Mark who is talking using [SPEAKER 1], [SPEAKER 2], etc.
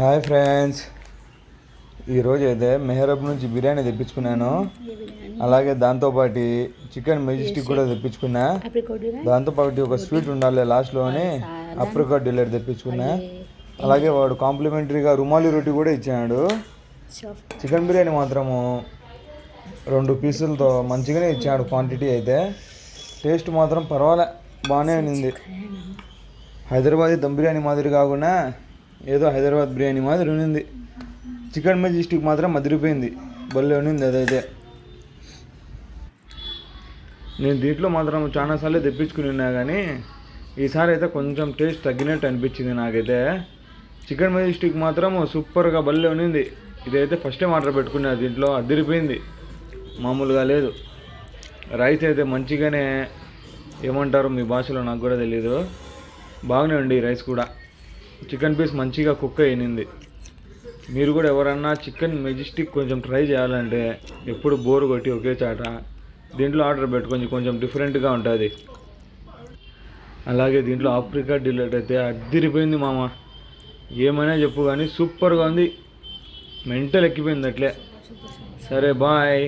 [SPEAKER 1] Hi friends, ఈరోజు అయితే మెహరబ్ నుంచి బిర్యానీ తెప్పించుకున్నాను. అలాగే దాంతోపాటు చికెన్ మెజెస్టిక్ కూడా తెప్పించుకున్నా. దాంతోపాటు ఒక స్వీట్ ఉండాలి లాస్ట్లోని అప్రికాట్ డిలర్ తెప్పించుకున్నా. అలాగే వాడు కాంప్లిమెంటరీగా రుమాలి రొట్టి కూడా ఇచ్చాడు. చికెన్ బిర్యానీ మాత్రము 2 పీసులతో మంచిగానే ఇచ్చాడు. క్వాంటిటీ అయితే టేస్ట్ మాత్రం పర్వాలే, బాగానే ఉంది. హైదరాబాదీ దమ్ బిర్యానీ మాదిరి కాకుండా ఏదో హైదరాబాద్ బిర్యానీ మాదిరి ఉన్నింది. చికెన్ మెజెస్టిక్ మాత్రం మదిరిపోయింది, భలే ఉన్నింది. అదైతే నేను దీంట్లో మాత్రం చాలాసార్లు తెప్పించుకుని ఉన్నా, కానీ ఈసారి అయితే కొంచెం టేస్ట్ తగ్గినట్టు అనిపించింది నాకైతే. చికెన్ మెజెస్టిక్ మాత్రం సూపర్గా భలే ఉన్నింది. ఇదైతే ఫస్ట్ టైం ఆర్డర్ పెట్టుకున్నా, దీంట్లో అదిరిపోయింది, మామూలుగా లేదు. రైస్ అయితే మంచిగానే, ఏమంటారు మీ భాషలో నాకు కూడా తెలీదు, బాగానే ఉంది రైస్ కూడా. చికెన్ పీస్ మంచిగా కుక్ అయినింది. మీరు కూడా ఎవరన్నా చికెన్ మెజెస్టిక్ కొంచెం ట్రై చేయాలంటే ఎప్పుడు బోర్ కొట్టి ఒకే చాట దీంట్లో ఆర్డర్ పెట్టుకొని కొంచెం డిఫరెంట్గా ఉంటుంది. అలాగే దీంట్లో ఆప్రికాట్ డిలైట్ అయితే అద్దిరిపోయింది మామ, ఏమైనా చెప్పు కానీ సూపర్గా ఉంది, మెంటల్ ఎక్కిపోయింది అట్లే. సరే బాయ్.